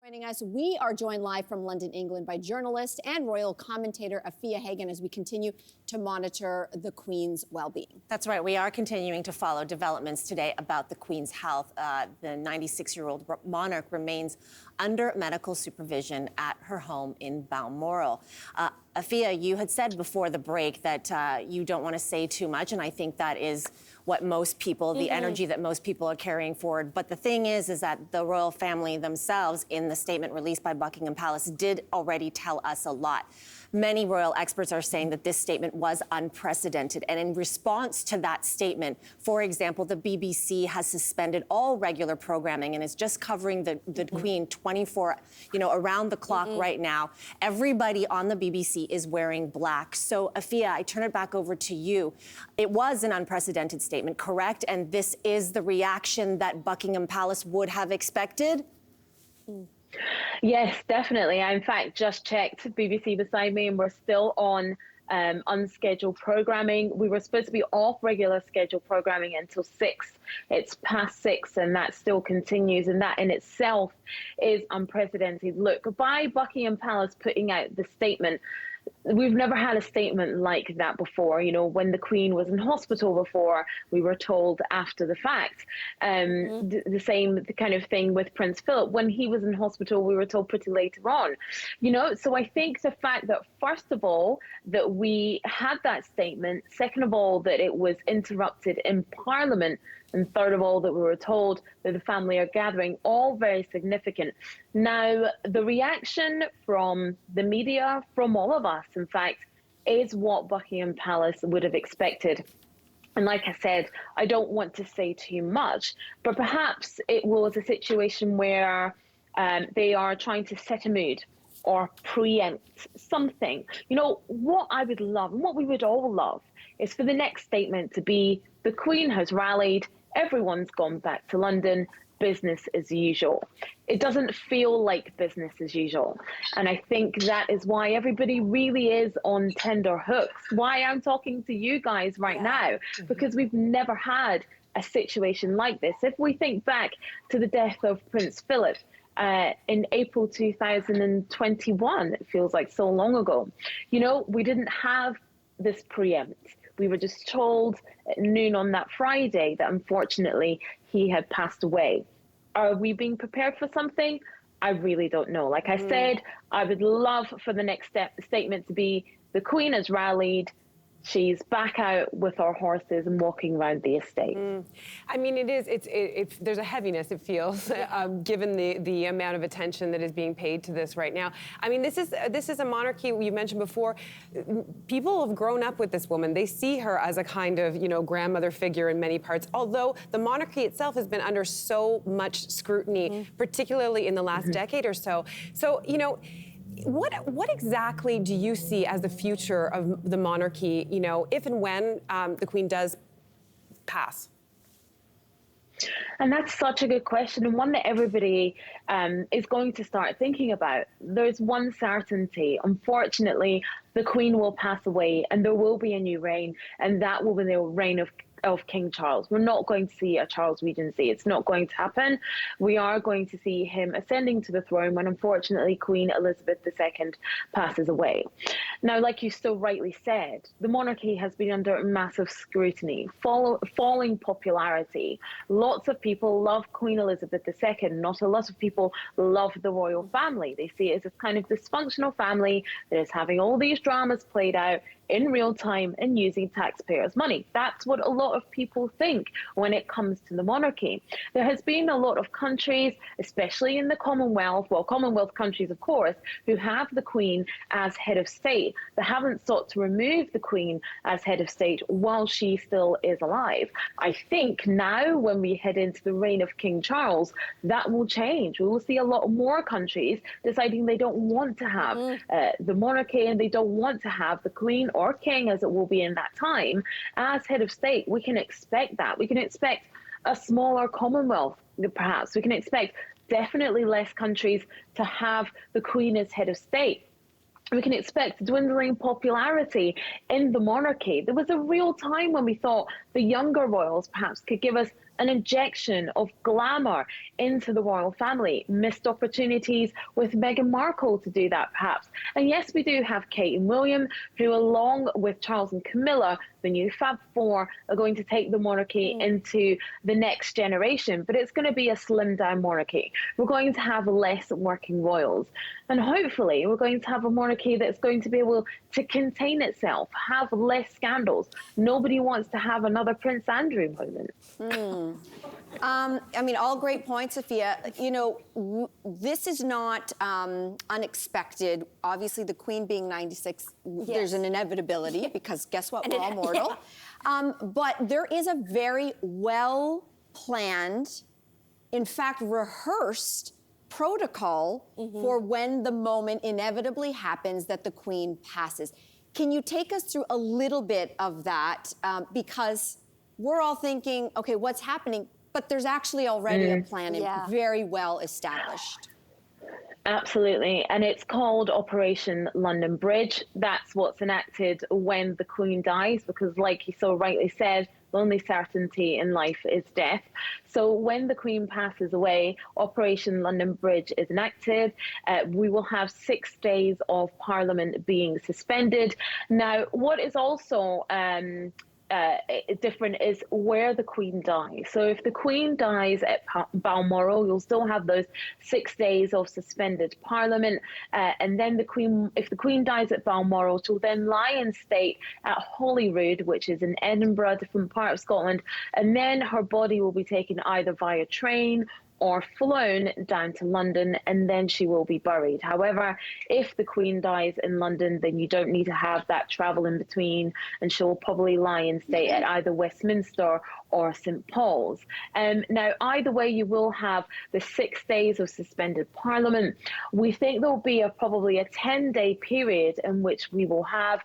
Joining us, we are joined live from London, England by journalist and royal commentator Afua Hagan as we continue to monitor the Queen's well-being. That's right. We are continuing to follow developments today about the Queen's health. The 96-year-old monarch remains under medical supervision at her home in Balmoral. Afua, you had said before the break that you don't want to say too much, and I think that is what most people, the energy that most people are carrying forward. But the thing is that the royal family themselves, in the statement released by Buckingham Palace, did already tell us a lot. Many royal experts are saying that this statement was unprecedented. And in response to that statement, for example, the BBC has suspended all regular programming and is just covering the Queen 24, around the clock right now. Everybody on the BBC is wearing black. So, Afua, I turn it back over to you. It was an unprecedented statement, correct? And this is the reaction that Buckingham Palace would have expected? Yes, definitely. I, in fact, just checked BBC beside me, and we're still on unscheduled programming. We were supposed to be off regular scheduled programming until 6. It's past 6, and that still continues, and that in itself is unprecedented. Look, by Buckingham Palace putting out the statement, we've never had a statement like that before. You know, when the Queen was in hospital before, we were told after the fact. The same kind of thing with Prince Philip. When he was in hospital, we were told pretty later on. You know, so I think the fact that, first of all, that we had that statement, second of all, that it was interrupted in Parliament, and third of all, that we were told that the family are gathering, all very significant. Now, the reaction from the media, from all of us, in fact, is what Buckingham Palace would have expected. And like I said, I don't want to say too much, but perhaps it was a situation where they are trying to set a mood or preempt something. You know, what I would love, and what we would all love, is for the next statement to be, the Queen has rallied, everyone's gone back to London, business as usual. It doesn't feel like business as usual. And I think that is why everybody really is on tender hooks, why I'm talking to you guys right now, because we've never had a situation like this. If we think back to the death of Prince Philip, in April 2021, it feels like so long ago, you know, we didn't have this preempt. We were just told at noon on that Friday that unfortunately he had passed away. Are we being prepared for something? I really don't know. Like I said, I would love for the next statement to be, the Queen has rallied, she's back out with our horses and walking around the estate. I mean, there's a heaviness, it feels, given the amount of attention that is being paid to this right now. I mean, this is a monarchy you mentioned before. People have grown up with this woman. They see her as a kind of, grandmother figure in many parts, although the monarchy itself has been under so much scrutiny, particularly in the last decade or so. So, what exactly do you see as the future of the monarchy, if and when the Queen does pass? And that's such a good question, and one that everybody is going to start thinking about. There's one certainty. Unfortunately, the Queen will pass away and there will be a new reign, and that will be the reign of King Charles. We're not going to see a Charles Regency. It's not going to happen. We are going to see him ascending to the throne when, unfortunately, Queen Elizabeth II passes away. Now, like you so rightly said, the monarchy has been under massive scrutiny, falling popularity. Lots of people love Queen Elizabeth II. Not a lot of people love the royal family. They see it as a kind of dysfunctional family that is having all these dramas played out in real time and using taxpayers' money. That's what a lot of people think when it comes to the monarchy. There has been a lot of countries, especially in the Commonwealth, well, Commonwealth countries, of course, who have the Queen as head of state, that haven't sought to remove the Queen as head of state while she still is alive. I think now, when we head into the reign of King Charles, that will change. We will see a lot more countries deciding they don't want to have the monarchy, and they don't want to have the Queen or King, as it will be in that time, as head of state. We can expect that. We can expect a smaller Commonwealth, perhaps. We can expect definitely less countries to have the Queen as head of state. We can expect dwindling popularity in the monarchy. There was a real time when we thought the younger royals perhaps could give us an injection of glamour into the royal family. Missed opportunities with Meghan Markle to do that, perhaps. And yes, we do have Kate and William, who, along with Charles and Camilla, the new Fab Four, are going to take the monarchy into the next generation. But it's going to be a slimmed down monarchy. We're going to have less working royals. And hopefully, we're going to have a monarchy that's going to be able to contain itself, have less scandals. Nobody wants to have another Prince Andrew moment. I mean, all great points, Afua. You know, this is not unexpected. Obviously, the Queen being 96, there's an inevitability because guess what? We're all mortal. But there is a very well-planned, in fact, rehearsed protocol for when the moment inevitably happens that the Queen passes. Can you take us through a little bit of that? Because we're all thinking, okay, what's happening? But there's actually already a plan very well established. Absolutely. And it's called Operation London Bridge. That's what's enacted when the Queen dies, because like you so rightly said, the only certainty in life is death. So when the Queen passes away, Operation London Bridge is enacted. We will have 6 days of Parliament being suspended. Now, what is also different is where the Queen dies. So if the Queen dies at Balmoral, you'll still have those 6 days of suspended Parliament, and then if the Queen dies at Balmoral, she'll then lie in state at Holyrood, which is in Edinburgh, a different part of Scotland, and then her body will be taken either via train or flown down to London, and then she will be buried. However, if the Queen dies in London, then you don't need to have that travel in between, and she'll probably lie in state at either Westminster or St. Paul's. Now, either way, you will have the 6 days of suspended Parliament. We think there will be probably a 10-day period in which we will have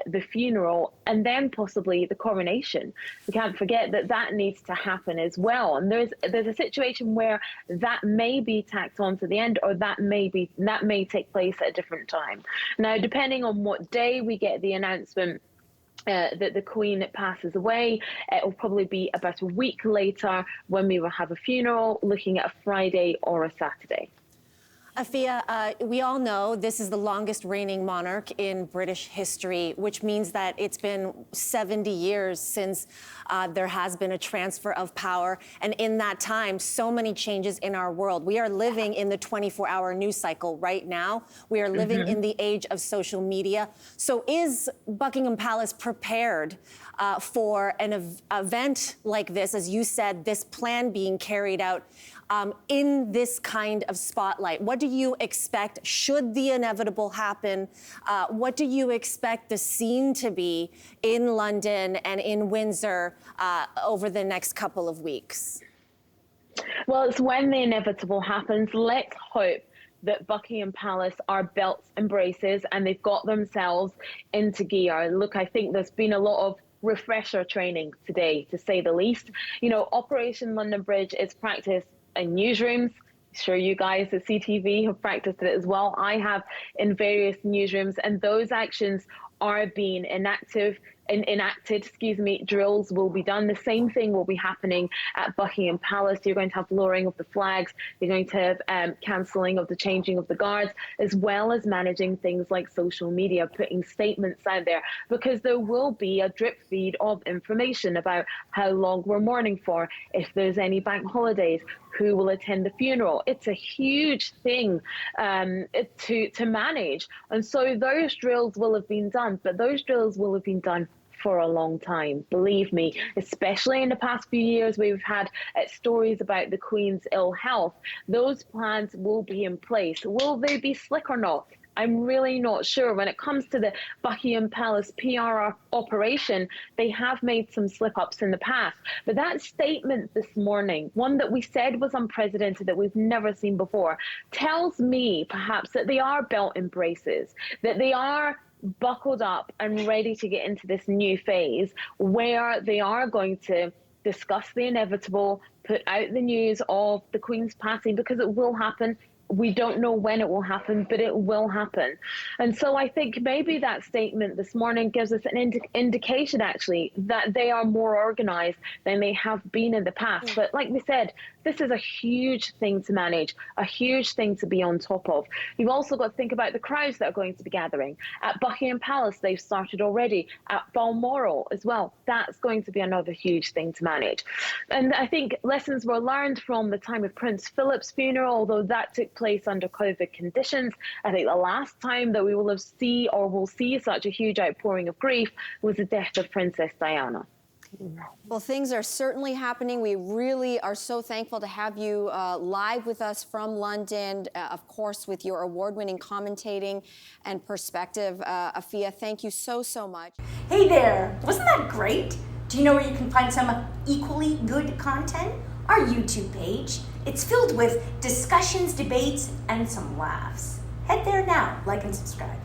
the funeral and then possibly the coronation. We can't forget that that needs to happen as well. And there's a situation where that may be tacked on to the end, or that may take place at a different time. Now, depending on what day we get the announcement that the Queen passes away, it will probably be about a week later when we will have a funeral, looking at a Friday or a Saturday. Afua, we all know this is the longest reigning monarch in British history, which means that it's been 70 years since there has been a transfer of power. And in that time, so many changes in our world. We are living in the 24-hour news cycle right now. We are living in the age of social media. So is Buckingham Palace prepared for an event like this, as you said, this plan being carried out in this kind of spotlight? What do you expect should the inevitable happen? What do you expect the scene to be in London and in Windsor over the next couple of weeks? Well, it's when the inevitable happens. Let's hope that Buckingham Palace are belts and braces and they've got themselves into gear. Look, I think there's been a lot of refresher training today, to say the least. You know, Operation London Bridge is practiced in newsrooms. Sure, you guys at CTV have practiced it as well. I have in various newsrooms, and those actions are being enacted. Drills will be done. The same thing will be happening at Buckingham Palace. You're going to have lowering of the flags. You're going to have cancelling of the changing of the guards, as well as managing things like social media, putting statements out there, because there will be a drip feed of information about how long we're mourning for, if there's any bank holidays, who will attend the funeral. It's a huge thing to manage. And so those drills will have been done, but those drills will have been done for a long time, believe me, especially in the past few years we've had stories about the Queen's ill health. Those plans will be in place. Will they be slick or not? I'm really not sure. When it comes to the Buckingham Palace PR operation, they have made some slip-ups in the past. But that statement this morning, one that we said was unprecedented, that we've never seen before, tells me perhaps that they are belt and braces, that they are buckled up and ready to get into this new phase where they are going to discuss the inevitable, put out the news of the Queen's passing, because it will happen. We don't know when it will happen, but it will happen. And so I think maybe that statement this morning gives us an indication, actually, that they are more organized than they have been in the past. But like we said, this is a huge thing to manage, a huge thing to be on top of. You've also got to think about the crowds that are going to be gathering. At Buckingham Palace, they've started already. At Balmoral as well, that's going to be another huge thing to manage. And I think lessons were learned from the time of Prince Philip's funeral, although that took place under COVID conditions. I think the last time that we will see such a huge outpouring of grief was the death of Princess Diana. Well, things are certainly happening. We really are so thankful to have you live with us from London, of course, with your award-winning commentating and perspective. Afua, thank you so, so much. Hey there, wasn't that great? Do you know where you can find some equally good content? Our YouTube page. It's filled with discussions, debates, and some laughs. Head there now, like and subscribe.